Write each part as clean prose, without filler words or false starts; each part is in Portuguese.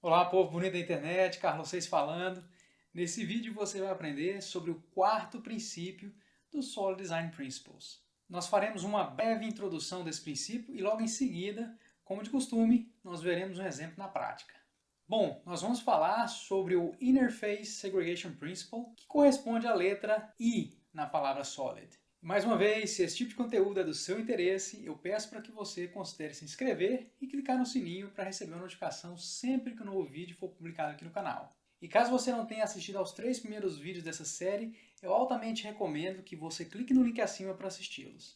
Olá, povo bonito da internet, Carlos 6 falando. Nesse vídeo você vai aprender sobre o quarto princípio do Solid Design Principles. Nós faremos uma breve introdução desse princípio e logo em seguida, como de costume, nós veremos um exemplo na prática. Bom, nós vamos falar sobre o Interface Segregation Principle, que corresponde à letra I na palavra Solid. Mais uma vez, se esse tipo de conteúdo é do seu interesse, eu peço para que você considere se inscrever e clicar no sininho para receber uma notificação sempre que um novo vídeo for publicado aqui no canal. E caso você não tenha assistido aos 3 primeiros vídeos dessa série, eu altamente recomendo que você clique no link acima para assisti-los.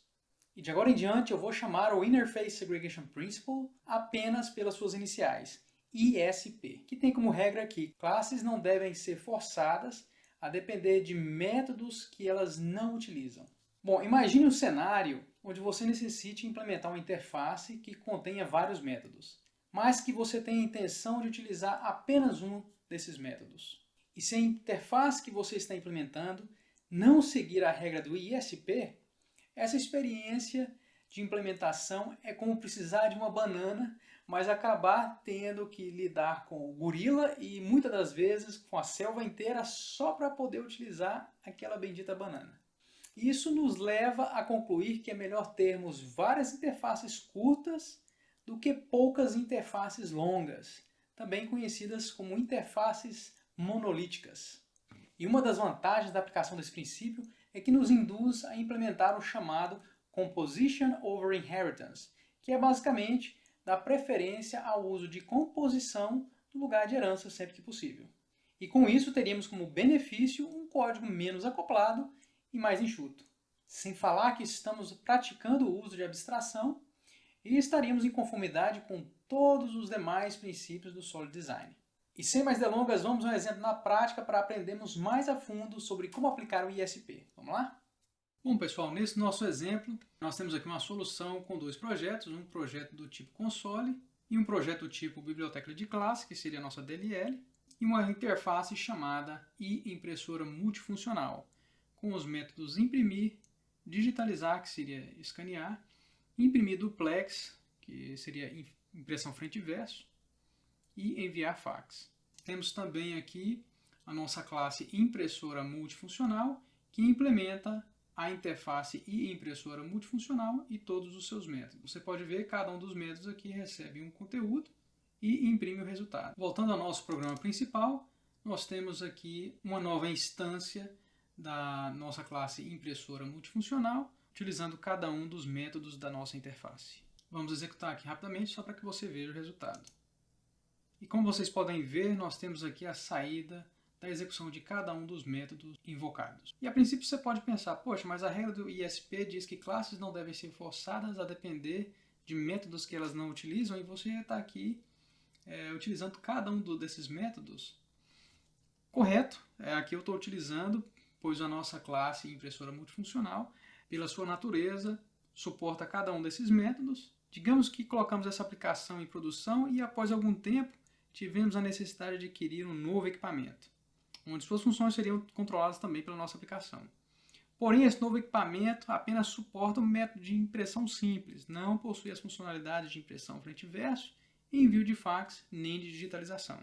E de agora em diante eu vou chamar o Interface Segregation Principle apenas pelas suas iniciais, ISP, que tem como regra que classes não devem ser forçadas a depender de métodos que elas não utilizam. Bom, imagine um cenário onde você necessite implementar uma interface que contenha vários métodos, mas que você tenha a intenção de utilizar apenas um desses métodos. E se a interface que você está implementando não seguir a regra do ISP, essa experiência de implementação é como precisar de uma banana, mas acabar tendo que lidar com o gorila e muitas das vezes com a selva inteira só para poder utilizar aquela bendita banana. Isso nos leva a concluir que é melhor termos várias interfaces curtas do que poucas interfaces longas, também conhecidas como interfaces monolíticas. E uma das vantagens da aplicação desse princípio é que nos induz a implementar o chamado Composition over Inheritance, que é basicamente dar preferência ao uso de composição no lugar de herança sempre que possível. E com isso teríamos como benefício um código menos acoplado e mais enxuto. Sem falar que estamos praticando o uso de abstração e estaríamos em conformidade com todos os demais princípios do Solid Design. E sem mais delongas, vamos a um exemplo na prática para aprendermos mais a fundo sobre como aplicar o ISP. Vamos lá? Bom, pessoal, nesse nosso exemplo, nós temos aqui uma solução com dois projetos, um projeto do tipo console e um projeto do tipo biblioteca de classe, que seria a nossa DLL, e uma interface chamada impressora multifuncional, com os métodos imprimir, digitalizar, que seria escanear, imprimir duplex, que seria impressão frente e verso, e enviar fax. Temos também aqui a nossa classe impressora multifuncional, que implementa a interface impressora multifuncional e todos os seus métodos. Você pode ver que cada um dos métodos aqui recebe um conteúdo e imprime o resultado. Voltando ao nosso programa principal, nós temos aqui uma nova instância da nossa classe impressora multifuncional, utilizando cada um dos métodos da nossa interface. Vamos executar aqui rapidamente só para que você veja o resultado. E como vocês podem ver, nós temos aqui a saída da execução de cada um dos métodos invocados. E a princípio você pode pensar, poxa, mas a regra do ISP diz que classes não devem ser forçadas a depender de métodos que elas não utilizam, e você está aqui utilizando cada um desses métodos. Correto, aqui eu estou utilizando, pois a nossa classe impressora multifuncional, pela sua natureza, suporta cada um desses métodos. Digamos que colocamos essa aplicação em produção e após algum tempo tivemos a necessidade de adquirir um novo equipamento, onde suas funções seriam controladas também pela nossa aplicação. Porém, esse novo equipamento apenas suporta um método de impressão simples, não possui as funcionalidades de impressão frente e verso, envio de fax, nem de digitalização.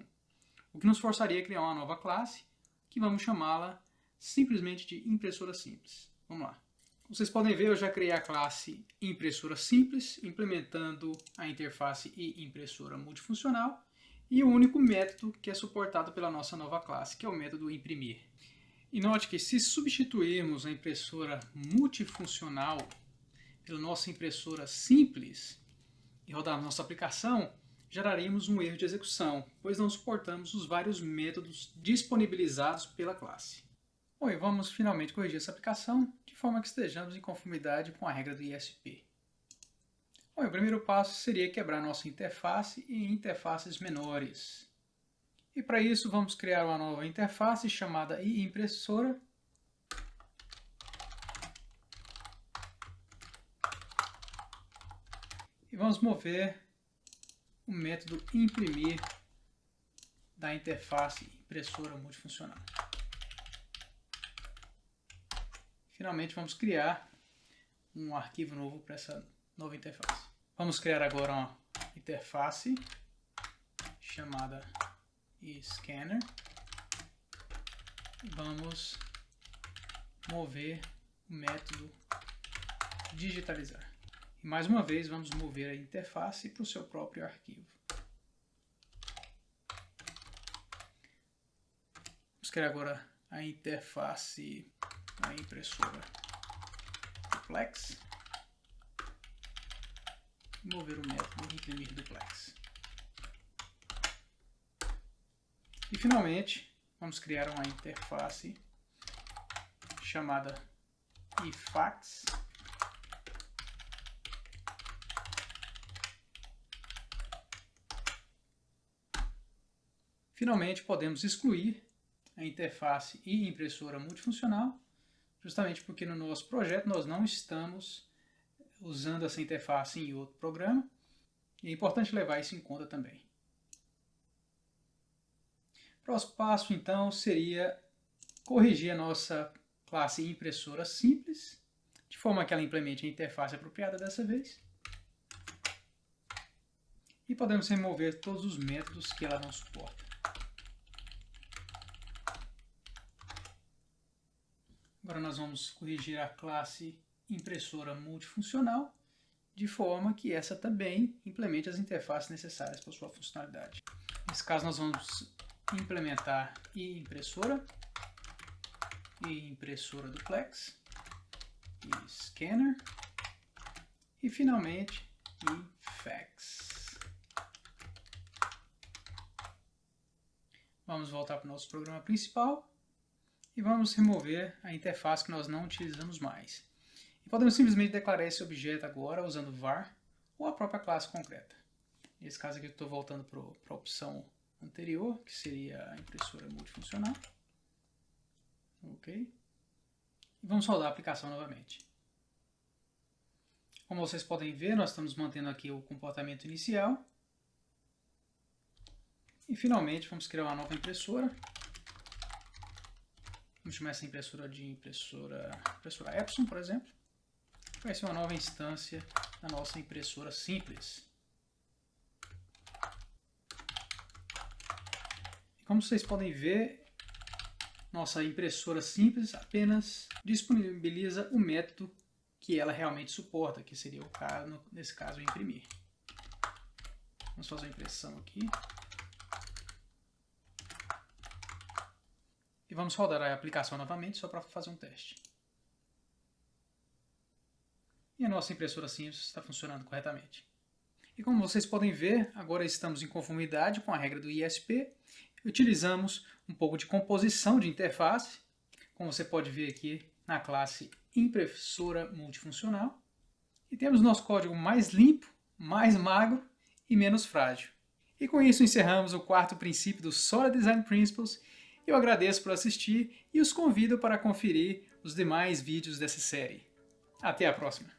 O que nos forçaria a criar uma nova classe, que vamos chamá-la simplesmente de impressora simples. Vamos lá. Vocês podem ver, eu já criei a classe impressora simples, implementando a interface impressora multifuncional, e o único método que é suportado pela nossa nova classe, que é o método imprimir. E note que se substituirmos a impressora multifuncional pela nossa impressora simples e rodarmos nossa aplicação, geraríamos um erro de execução, pois não suportamos os vários métodos disponibilizados pela classe. Bom, e vamos finalmente corrigir essa aplicação de forma que estejamos em conformidade com a regra do ISP. Bom, o primeiro passo seria quebrar nossa interface em interfaces menores. E para isso vamos criar uma nova interface chamada impressora. E vamos mover o método imprimir da interface impressora multifuncional. Finalmente vamos criar um arquivo novo para essa nova interface. Vamos criar agora uma interface chamada e scanner. E vamos mover o método digitalizar. E mais uma vez vamos mover a interface para o seu próprio arquivo. Vamos criar agora a interface da impressora duplex. E mover o método imprimir duplex. E finalmente vamos criar uma interface chamada eFax. Finalmente podemos excluir a interface e impressora multifuncional, justamente porque no nosso projeto nós não estamos usando essa interface em outro programa, e é importante levar isso em conta também. O próximo passo então seria corrigir a nossa classe impressora simples, de forma que ela implemente a interface apropriada dessa vez. E podemos remover todos os métodos que ela não suporta. Agora nós vamos corrigir a classe impressora multifuncional, de forma que essa também implemente as interfaces necessárias para sua funcionalidade. Nesse caso nós vamos implementar impressora duplex, e scanner, e finalmente eFax. Vamos voltar para o nosso programa principal e vamos remover a interface que nós não utilizamos mais. E podemos simplesmente declarar esse objeto agora usando var ou a própria classe concreta. Nesse caso aqui eu estou voltando para a opção anterior, que seria a impressora multifuncional. Ok. E vamos rodar a aplicação novamente. Como vocês podem ver, nós estamos mantendo aqui o comportamento inicial. E finalmente vamos criar uma nova impressora. Vamos chamar essa impressora de impressora Epson, por exemplo. Vai ser uma nova instância da nossa impressora simples. E como vocês podem ver, nossa impressora simples apenas disponibiliza o método que ela realmente suporta, que seria o caso, nesse caso, imprimir. Vamos fazer uma impressão aqui. E vamos rodar a aplicação novamente, só para fazer um teste. E a nossa impressora simples está funcionando corretamente. E como vocês podem ver, agora estamos em conformidade com a regra do ISP. Utilizamos um pouco de composição de interface, como você pode ver aqui na classe impressora multifuncional. E temos nosso código mais limpo, mais magro e menos frágil. E com isso encerramos o quarto princípio do Solid Design Principles. Eu agradeço por assistir e os convido para conferir os demais vídeos dessa série. Até a próxima!